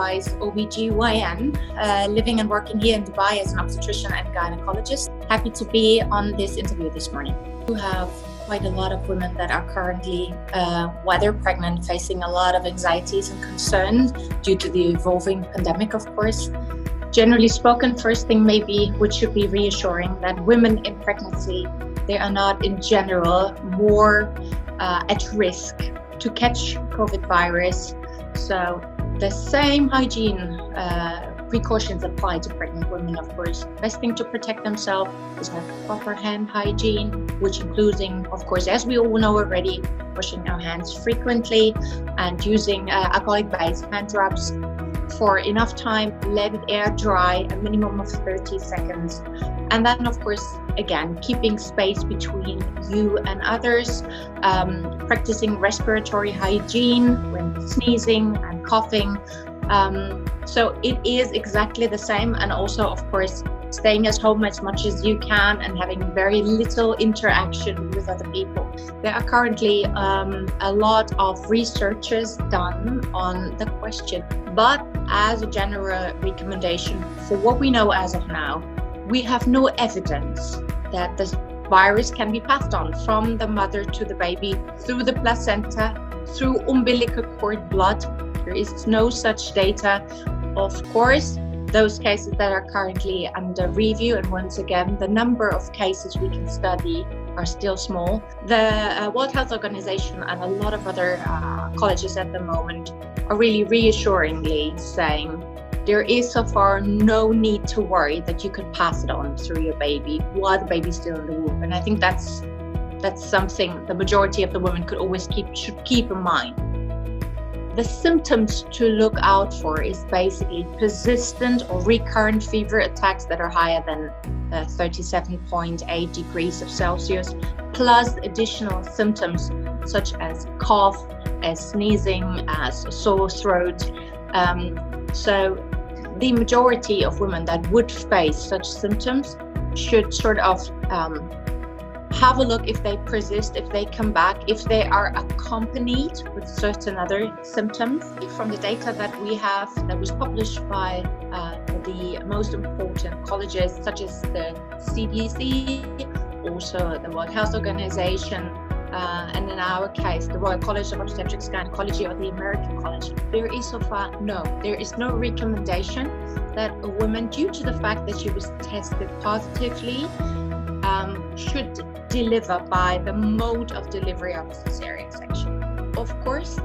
otherwise OBGYN, living and working here in Dubai as an obstetrician and gynecologist. Happy to be on this interview this morning. We have quite a lot of women that are currently, whether pregnant, facing a lot of anxieties and concerns due to the evolving pandemic, of course. Generally spoken, first thing maybe, which should be reassuring, that women in pregnancy, they are not in general more at risk to catch COVID virus. So the same hygiene precautions apply to pregnant women, of course. Best thing to protect themselves is have proper hand hygiene, which including, of course, as we all know already, washing our hands frequently and using alcoholic-based hand rubs for enough time, let it air dry, a minimum of 30 seconds. And then, of course, again, keeping space between you and others, practicing respiratory hygiene when sneezing and coughing. So it is exactly the same. And also, of course, staying at home as much as you can and having very little interaction with other people. There are currently a lot of researches done on the question, but as a general recommendation, for what we know as of now, we have no evidence that the virus can be passed on from the mother to the baby through the placenta, through umbilical cord blood. There is no such data. Of course, those cases that are currently under review, and once again, the number of cases we can study are still small. The World Health Organization and a lot of other colleges at the moment are really reassuringly saying there is so far no need to worry that you could pass it on through your baby while the baby's still in the womb. And I think that's something the majority of the women should keep in mind. The symptoms to look out for is basically persistent or recurrent fever attacks that are higher than 37.8 degrees Celsius, plus additional symptoms such as cough, as sneezing, as a sore throat. So the majority of women that would face such symptoms should sort of have a look if they persist, if they come back, if they are accompanied with certain other symptoms. From the data that we have that was published by the most important colleges such as the CDC, also the World Health Organization, and in our case, the Royal College of Obstetrics and Gynecology or the American College, there is so far there is no recommendation that a woman, due to the fact that she was tested positively, should deliver by the mode of delivery of a cesarean section. Of course,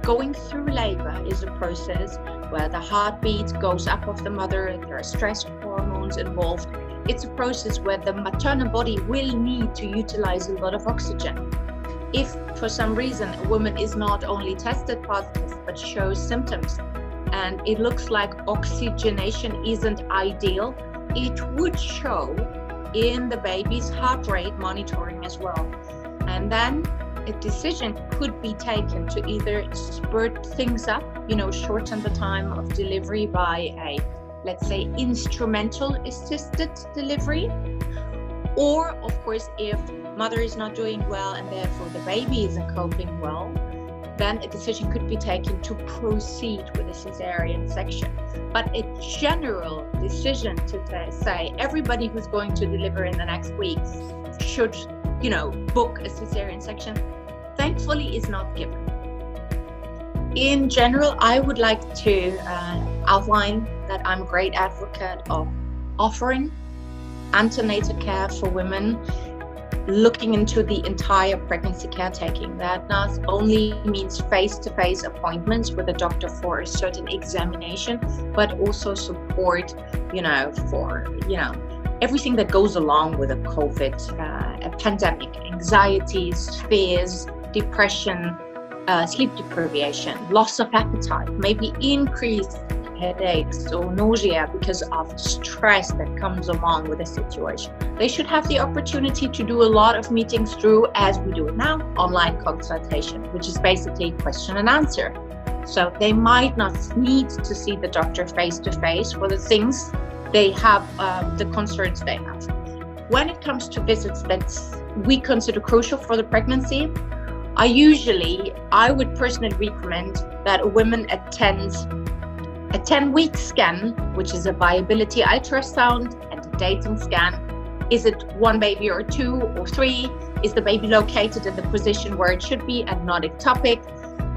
going through labor is a process where the heartbeat goes up of the mother, there are stress hormones involved. It's a process where the maternal body will need to utilize a lot of oxygen. If for some reason a woman is not only tested positive but shows symptoms and it looks like oxygenation isn't ideal, it would show in the baby's heart rate monitoring as well. And then a decision could be taken to either spurt things up, shorten the time of delivery by a, let's say, instrumental assisted delivery. Or, of course, if mother is not doing well and therefore the baby isn't coping well, then a decision could be taken to proceed with a cesarean section. But a general decision to say everybody who's going to deliver in the next weeks should, book a cesarean section, thankfully is not given. In general, I would like to outline that I'm a great advocate of offering antenatal care for women, looking into the entire pregnancy caretaking. That not only means face-to-face appointments with a doctor for a certain examination, but also support, for, everything that goes along with a COVID pandemic, anxieties, fears, depression, sleep deprivation, loss of appetite, maybe increased headaches or nausea because of stress that comes along with the situation. They should have the opportunity to do a lot of meetings through, as we do it now, online consultation, which is basically question and answer. So they might not need to see the doctor face to face for the things they have, the concerns they have. When it comes to visits that we consider crucial for the pregnancy, I would personally recommend that a woman attends A 10-week scan, which is a viability ultrasound, and a dating scan. Is it one baby or two or three? Is the baby located in the position where it should be and not ectopic?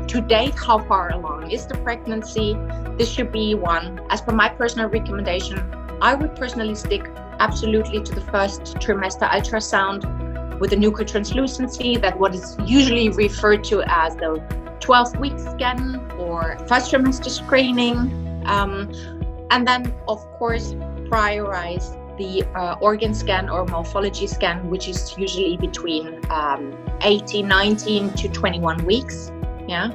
To date, how far along is the pregnancy? This should be one. As per my personal recommendation, I would personally stick absolutely to the first trimester ultrasound with a nuchal translucency, that what is usually referred to as the 12-week scan or first trimester screening. And then, of course, prioritize the organ scan or morphology scan, which is usually between 18, 19 to 21 weeks. Yeah.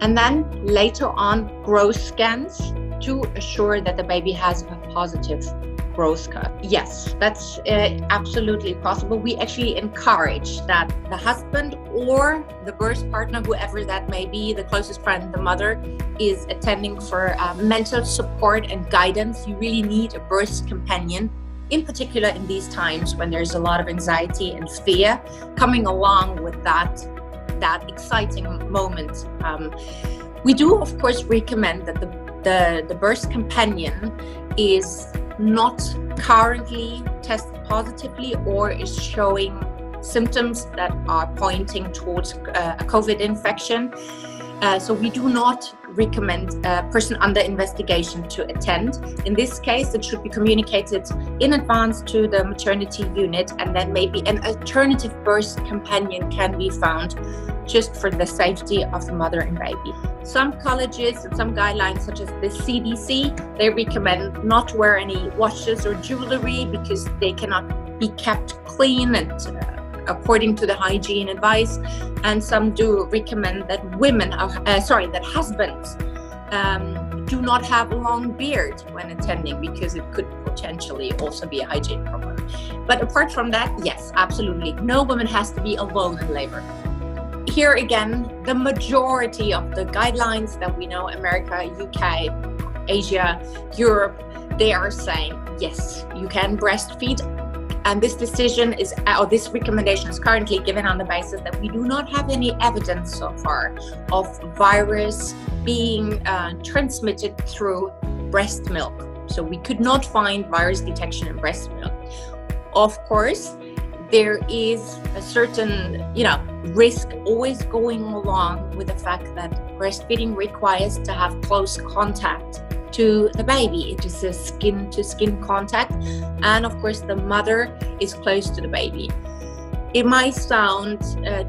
And then later on, growth scans to assure that the baby has a positive growth curve. Yes, that's absolutely possible. We actually encourage that the husband or the birth partner, whoever that may be, the closest friend, the mother, is attending for mental support and guidance. You really need a birth companion, in particular in these times when there's a lot of anxiety and fear coming along with that exciting moment. We do, of course, recommend that the birth companion is not currently tested positively or is showing symptoms that are pointing towards a COVID infection. So we do not recommend a person under investigation to attend. In this case, it should be communicated in advance to the maternity unit, and then maybe an alternative birth companion can be found just for the safety of the mother and baby. Some colleges and some guidelines, such as the CDC, they recommend not to wear any watches or jewelry because they cannot be kept clean and according to the hygiene advice. And some do recommend that that husbands do not have a long beard when attending, because it could potentially also be a hygiene problem. But apart from that, yes, absolutely. No woman has to be alone in labor. Here again, the majority of the guidelines that we know, America, UK, Asia, Europe, they are saying, yes, you can breastfeed. And this decision is, or this recommendation is currently given on the basis that we do not have any evidence so far of virus being transmitted through breast milk. So we could not find virus detection in breast milk. Of course, there is a certain, risk always going along with the fact that breastfeeding requires to have close contact to the baby. It is a skin-to-skin contact, and of course the mother is close to the baby. It might sound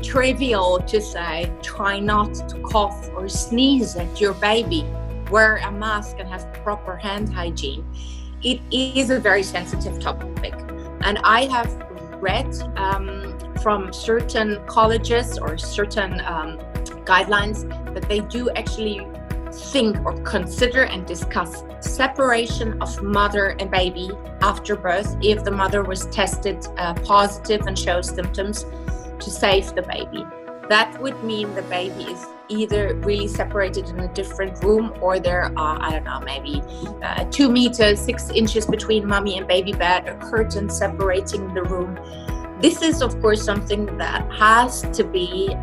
trivial to say, try not to cough or sneeze at your baby, wear a mask and have proper hand hygiene. It is a very sensitive topic, and I have read from certain colleges or certain guidelines that they do actually think or consider and discuss separation of mother and baby after birth if the mother was tested positive and shows symptoms, to save the baby. That would mean the baby is either really separated in a different room, or there are, maybe 2 meters, 6 inches between mommy and baby bed, a curtain separating the room. This is, of course, something that has to be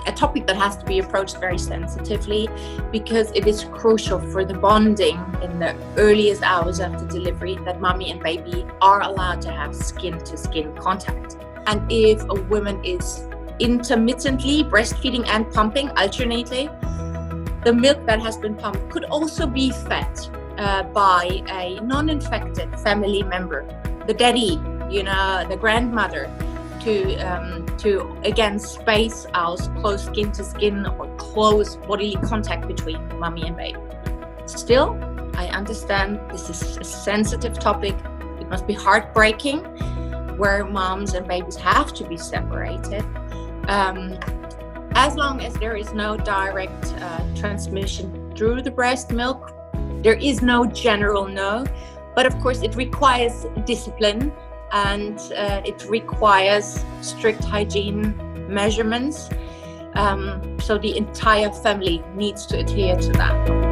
a topic that has to be approached very sensitively, because it is crucial for the bonding in the earliest hours after delivery that mommy and baby are allowed to have skin-to-skin contact. And if a woman is intermittently breastfeeding and pumping alternately, the milk that has been pumped could also be fed by a non-infected family member, the daddy, the grandmother, to again space out close skin to skin or close bodily contact between mommy and baby. Still, I understand this is a sensitive topic. It must be heartbreaking where moms and babies have to be separated. As long as there is no direct transmission through the breast milk, there is no general no. But of course, it requires discipline, and it requires strict hygiene measurements. So the entire family needs to adhere to that.